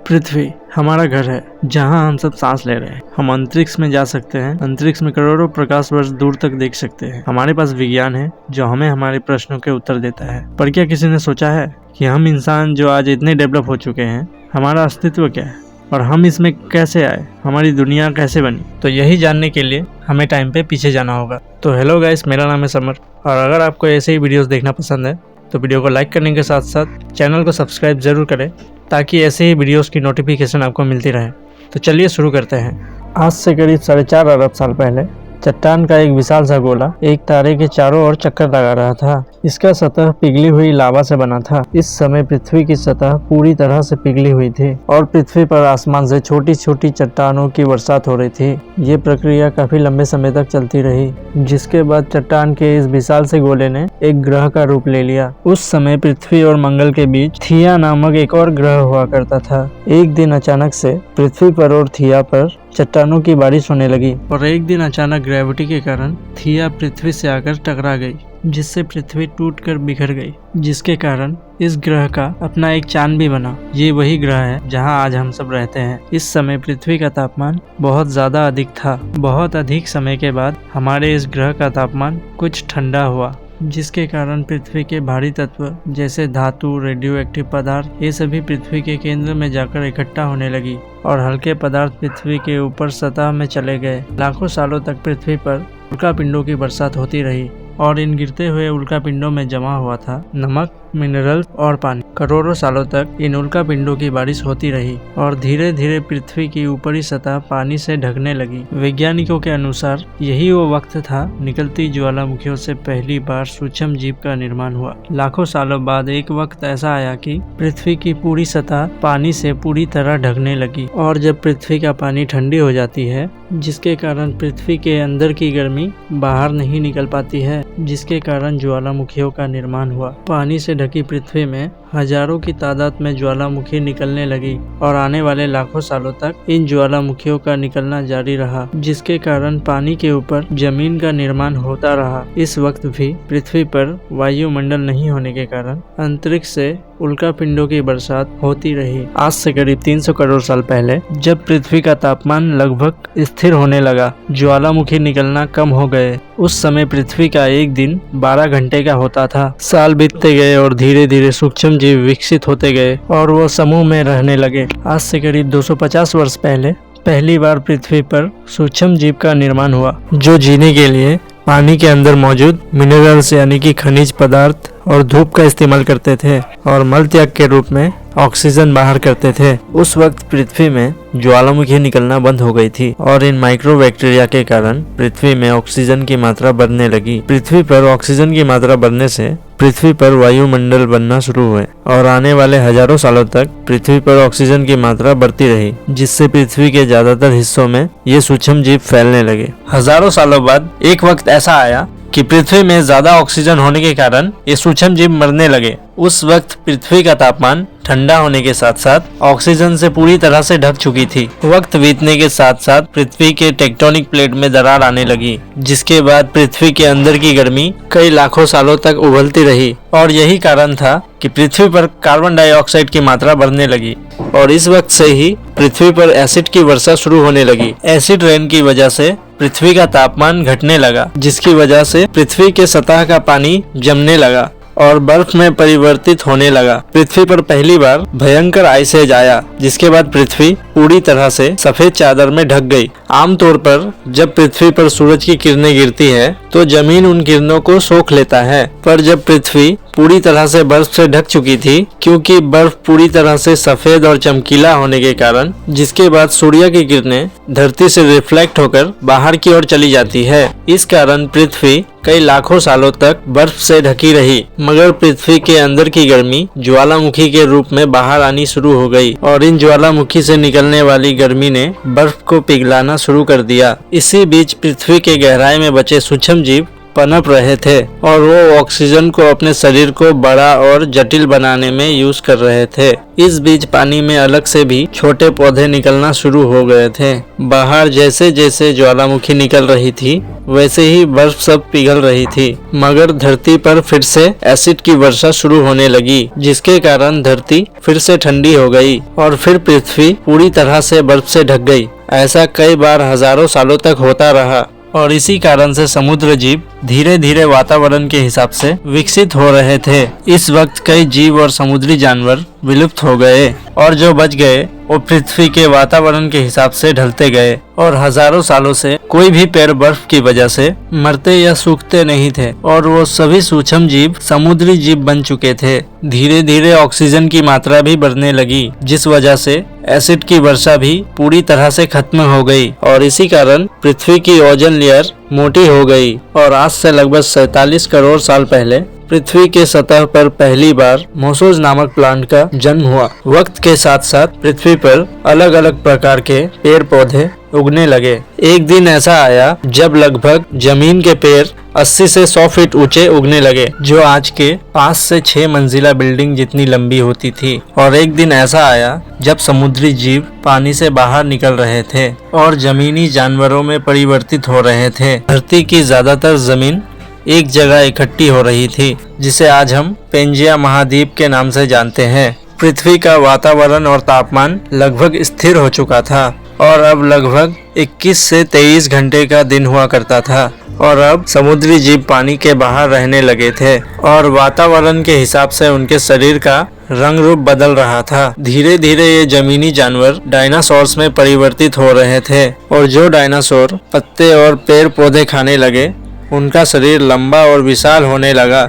पृथ्वी हमारा घर है जहां हम सब सांस ले रहे हैं। हम अंतरिक्ष में जा सकते हैं, अंतरिक्ष में करोड़ों प्रकाश वर्ष दूर तक देख सकते हैं। हमारे पास विज्ञान है जो हमें हमारे प्रश्नों के उत्तर देता है। पर क्या किसी ने सोचा है कि हम इंसान जो आज इतने डेवलप हो चुके हैं, हमारा अस्तित्व क्या है और हम इसमें कैसे आए, हमारी दुनिया कैसे बनी? तो यही जानने के लिए हमें टाइम पे पीछे जाना होगा। तो हेलो गाइस, मेरा नाम है समर और अगर आपको ऐसे ही वीडियोस देखना पसंद है तो वीडियो को लाइक करने के साथ साथ चैनल को सब्सक्राइब जरूर करें ताकि ऐसे ही वीडियोस की नोटिफिकेशन आपको मिलती रहे। तो चलिए शुरू करते हैं। आज से करीब 4.5 अरब साल पहले चट्टान का एक विशाल सा गोला एक तारे के चारों ओर चक्कर लगा रहा था। इसका सतह पिघली हुई लावा से बना था। इस समय पृथ्वी की सतह पूरी तरह से पिघली हुई थी और पृथ्वी पर आसमान से छोटी छोटी चट्टानों की बरसात हो रही थी। ये प्रक्रिया काफी लंबे समय तक चलती रही, जिसके बाद चट्टान के इस विशाल से गोले ने एक ग्रह का रूप ले लिया। उस समय पृथ्वी और मंगल के बीच थिया नामक एक और ग्रह हुआ करता था। एक दिन अचानक से पृथ्वी पर और थिया पर चट्टानों की बारिश होने लगी और एक दिन अचानक ग्रेविटी के कारण थिया पृथ्वी से आकर टकरा गई, जिससे पृथ्वी टूटकर बिखर गई, जिसके कारण इस ग्रह का अपना एक चांद भी बना। ये वही ग्रह है जहां आज हम सब रहते हैं। इस समय पृथ्वी का तापमान बहुत ज्यादा अधिक था। बहुत अधिक समय के बाद हमारे इस ग्रह का तापमान कुछ ठंडा हुआ, जिसके कारण पृथ्वी के भारी तत्व जैसे धातु, रेडियो एक्टिव पदार्थ, ये सभी पृथ्वी के केंद्र में जाकर इकट्ठा होने लगी और हल्के पदार्थ पृथ्वी के ऊपर सतह में चले गए। लाखों सालों तक पृथ्वी पर उल्कापिंडों की बरसात होती रही और इन गिरते हुए उल्कापिंडों में जमा हुआ था नमक, मिनरल्स और पानी। करोड़ों सालों तक इन उल्कापिंडों की बारिश होती रही और धीरे धीरे पृथ्वी की ऊपरी सतह पानी से ढकने लगी। वैज्ञानिकों के अनुसार यही वो वक्त था निकलती ज्वालामुखियों से पहली बार सूक्ष्म जीव का निर्माण हुआ। लाखों सालों बाद एक वक्त ऐसा आया कि पृथ्वी की पूरी सतह पानी से पूरी तरह ढकने लगी और जब पृथ्वी का पानी ठंडी हो जाती है, जिसके कारण पृथ्वी के अंदर की गर्मी बाहर नहीं निकल पाती है, जिसके कारण ज्वालामुखियों का निर्माण हुआ। पानी से ढकी पृथ्वी में हजारों की तादाद में ज्वालामुखी निकलने लगी और आने वाले लाखों सालों तक इन ज्वालामुखियों का निकलना जारी रहा, जिसके कारण पानी के ऊपर जमीन का निर्माण होता रहा। इस वक्त भी पृथ्वी पर वायुमंडल नहीं होने के कारण अंतरिक्ष से उल्कापिंडों की बरसात होती रही। आज से करीब 300 करोड़ साल पहले जब पृथ्वी का तापमान लगभग स्थिर होने लगा, ज्वालामुखी निकलना कम हो गए। उस समय पृथ्वी का एक दिन 12 घंटे का होता था। साल बीतते गए और धीरे धीरे सूक्ष्म जीव विकसित होते गए और वो समूह में रहने लगे। आज से करीब 250 वर्ष पहले पहली बार पृथ्वी पर सूक्ष्म जीव का निर्माण हुआ, जो जीने के लिए पानी के अंदर मौजूद मिनरल्स यानी कि खनिज पदार्थ और धूप का इस्तेमाल करते थे और मल त्याग के रूप में ऑक्सीजन बाहर करते थे। उस वक्त पृथ्वी में ज्वालामुखी निकलना बंद हो गई थी और इन माइक्रो बैक्टीरिया के कारण पृथ्वी में ऑक्सीजन की मात्रा बढ़ने लगी। पृथ्वी पर ऑक्सीजन की मात्रा बढ़ने से पृथ्वी पर वायुमंडल बनना शुरू हुए और आने वाले हजारों सालों तक पृथ्वी पर ऑक्सीजन की मात्रा बढ़ती रही, जिससे पृथ्वी के ज्यादातर हिस्सों में ये सूक्ष्म जीव फैलने लगे। हजारों सालों बाद एक वक्त ऐसा आया कि पृथ्वी में ज्यादा ऑक्सीजन होने के कारण ये सूक्ष्म जीव मरने लगे। उस वक्त पृथ्वी का तापमान ठंडा होने के साथ साथ ऑक्सीजन से पूरी तरह से ढक चुकी थी। वक्त बीतने के साथ साथ पृथ्वी के टेक्टोनिक प्लेट में दरार आने लगी, जिसके बाद पृथ्वी के अंदर की गर्मी कई लाखों सालों तक उबलती रही और यही कारण था कि पृथ्वी पर कार्बन डाइऑक्साइड की मात्रा बढ़ने लगी और इस वक्त से ही पृथ्वी पर एसिड की वर्षा शुरू होने लगी। एसिड रेन की वजह से पृथ्वी का तापमान घटने लगा, जिसकी वजह से पृथ्वी के सतह का पानी जमने लगा और बर्फ में परिवर्तित होने लगा। पृथ्वी पर पहली बार भयंकर आइस एज आया, जिसके बाद पृथ्वी पूरी तरह से सफेद चादर में ढक गई। आमतौर पर जब पृथ्वी पर सूरज की किरणें गिरती है तो जमीन उन किरणों को सोख लेता है, पर जब पृथ्वी पूरी तरह से बर्फ से ढक चुकी थी, क्योंकि बर्फ पूरी तरह से सफेद और चमकीला होने के कारण, जिसके बाद सूर्य की किरणें धरती से रिफ्लेक्ट होकर बाहर की ओर चली जाती है। इस कारण पृथ्वी कई लाखों सालों तक बर्फ से ढकी रही, मगर पृथ्वी के अंदर की गर्मी ज्वालामुखी के रूप में बाहर आनी शुरू हो गई और इन ज्वालामुखी से निकलने वाली गर्मी ने बर्फ को पिघलाना शुरू कर दिया। इसी बीच पृथ्वी के गहराई में बचे सूक्ष्म जीव पनप रहे थे और वो ऑक्सीजन को अपने शरीर को बड़ा और जटिल बनाने में यूज कर रहे थे। इस बीच पानी में अलग से भी छोटे पौधे निकलना शुरू हो गए थे। बाहर जैसे जैसे ज्वालामुखी निकल रही थी वैसे ही बर्फ सब पिघल रही थी, मगर धरती पर फिर से एसिड की वर्षा शुरू होने लगी, जिसके कारण धरती फिर से ठंडी हो गई और फिर पृथ्वी पूरी तरह से बर्फ से ढक गई। ऐसा कई बार हजारों सालों तक होता रहा और इसी कारण से समुद्र जीव धीरे धीरे वातावरण के हिसाब से विकसित हो रहे थे। इस वक्त कई जीव और समुद्री जानवर विलुप्त हो गए और जो बच गए वो पृथ्वी के वातावरण के हिसाब से ढलते गए और हजारों सालों से कोई भी पेड़ बर्फ की वजह से मरते या सूखते नहीं थे और वो सभी सूक्ष्म जीव समुद्री जीव बन चुके थे। धीरे धीरे ऑक्सीजन की मात्रा भी बढ़ने लगी, जिस वजह से एसिड की वर्षा भी पूरी तरह से खत्म हो गई और इसी कारण पृथ्वी की ओजोन लेयर मोटी हो गई और आज से लगभग 47 करोड़ साल पहले पृथ्वी के सतह पर पहली बार मोसोस नामक प्लांट का जन्म हुआ। वक्त के साथ साथ पृथ्वी पर अलग अलग प्रकार के पेड़ पौधे उगने लगे। एक दिन ऐसा आया जब लगभग जमीन के पेड़ 80 से 100 फीट ऊंचे उगने लगे, जो आज के 5 से 6 मंजिला बिल्डिंग जितनी लंबी होती थी। और एक दिन ऐसा आया जब समुद्री जीव पानी से बाहर निकल रहे थे और जमीनी जानवरों में परिवर्तित हो रहे थे। धरती की ज्यादातर जमीन एक जगह इकट्ठी हो रही थी, जिसे आज हम पेंजिया महाद्वीप के नाम से जानते हैं। पृथ्वी का वातावरण और तापमान लगभग स्थिर हो चुका था और अब लगभग 21 से 23 घंटे का दिन हुआ करता था और अब समुद्री जीव पानी के बाहर रहने लगे थे और वातावरण के हिसाब से उनके शरीर का रंग रूप बदल रहा था। धीरे धीरे ये जमीनी जानवर डायनासोर्स में परिवर्तित हो रहे थे और जो डायनासोर पत्ते और पेड़ पौधे खाने लगे उनका शरीर लंबा और विशाल होने लगा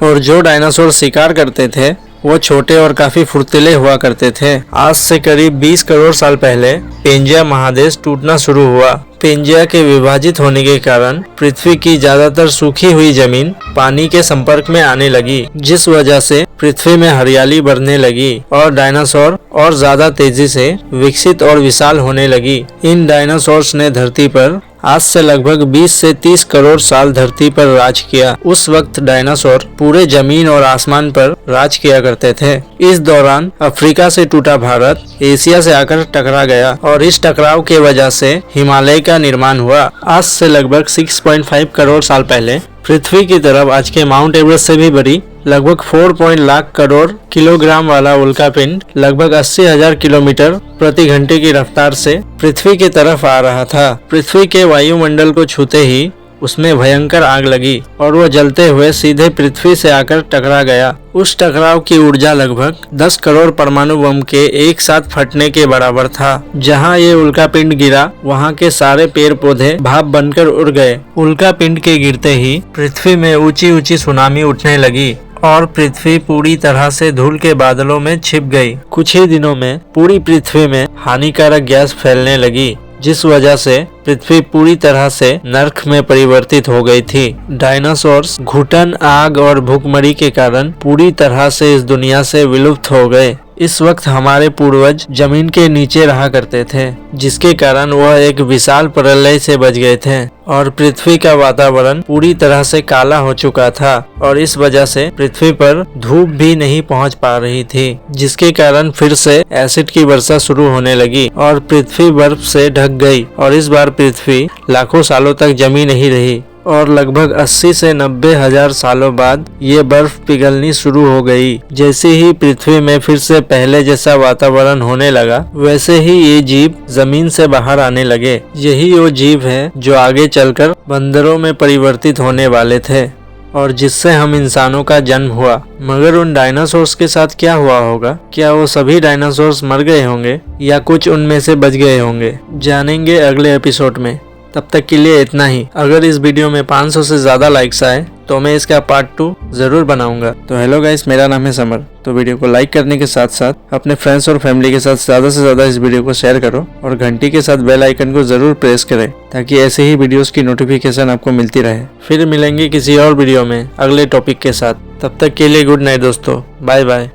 और जो डायनासोर शिकार करते थे वो छोटे और काफी फुर्तीले हुआ करते थे। आज से करीब 20 करोड़ साल पहले पेंजिया महादेश टूटना शुरू हुआ। पेंजिया के विभाजित होने के कारण पृथ्वी की ज्यादातर सूखी हुई जमीन पानी के संपर्क में आने लगी, जिस वजह से पृथ्वी में हरियाली बढ़ने लगी और डायनासोर और ज्यादा तेजी से विकसित और विशाल होने लगी। इन डायनासोर्स ने धरती पर आज से लगभग 20 से 30 करोड़ साल धरती पर राज किया। उस वक्त डायनासोर पूरे जमीन और आसमान पर राज किया करते थे। इस दौरान अफ्रीका से टूटा भारत एशिया से आकर टकरा गया और इस टकराव के वजह से हिमालय का निर्माण हुआ। आज से लगभग 6.5 करोड़ साल पहले पृथ्वी की तरफ आज के माउंट एवरेस्ट से भी बड़ी लगभग 4 लाख करोड़ किलोग्राम वाला उल्कापिंड लगभग 80,000 किलोमीटर प्रति घंटे की रफ्तार से पृथ्वी की तरफ आ रहा था। पृथ्वी के वायुमंडल को छूते ही उसमें भयंकर आग लगी और वो जलते हुए सीधे पृथ्वी से आकर टकरा गया। उस टकराव की ऊर्जा लगभग 10 करोड़ परमाणु बम के एक साथ फटने के बराबर था। जहां ये उल्कापिंड गिरा वहां के सारे पेड़ पौधे भाप बनकर उड़ गए। उल्कापिंड के गिरते ही पृथ्वी में ऊंची ऊंची सुनामी उठने लगी और पृथ्वी पूरी तरह से धूल के बादलों में छिप गई। कुछ ही दिनों में पूरी पृथ्वी में हानिकारक गैस फैलने लगी, जिस वजह से पृथ्वी पूरी तरह से नर्क में परिवर्तित हो गई थी। डायनासोर्स घुटन, आग और भूखमरी के कारण पूरी तरह से इस दुनिया से विलुप्त हो गए। इस वक्त हमारे पूर्वज जमीन के नीचे रहा करते थे, जिसके कारण वह एक विशाल प्रलय से बच गए थे और पृथ्वी का वातावरण पूरी तरह से काला हो चुका था और इस वजह से पृथ्वी पर धूप भी नहीं पहुंच पा रही थी, जिसके कारण फिर से एसिड की वर्षा शुरू होने लगी और पृथ्वी बर्फ से ढक गई और इस बार पृथ्वी लाखों सालों तक जमी नहीं रही और लगभग 80 से 90 हजार सालों बाद ये बर्फ पिघलनी शुरू हो गई। जैसे ही पृथ्वी में फिर से पहले जैसा वातावरण होने लगा, वैसे ही ये जीव जमीन से बाहर आने लगे। यही वो जीव है जो आगे चलकर बंदरों में परिवर्तित होने वाले थे और जिससे हम इंसानों का जन्म हुआ। मगर उन डायनासोर्स के साथ क्या हुआ होगा? क्या वो सभी डायनासोर्स मर गए होंगे या कुछ उनमें से बच गए होंगे? जानेंगे अगले एपिसोड में। तब तक के लिए इतना ही। अगर इस वीडियो में 500 से ज्यादा लाइक्स आए तो मैं इसका पार्ट 2 जरूर बनाऊंगा। तो हेलो गाइस, मेरा नाम है समर। तो वीडियो को लाइक करने के साथ साथ अपने फ्रेंड्स और फैमिली के साथ ज्यादा से ज्यादा इस वीडियो को शेयर करो और घंटी के साथ बेल आइकन को जरूर प्रेस करें ताकि ऐसे ही वीडियोस की नोटिफिकेशन आपको मिलती रहे। फिर मिलेंगे किसी और वीडियो में अगले टॉपिक के साथ। तब तक के लिए गुड नाइट दोस्तों, बाय बाय।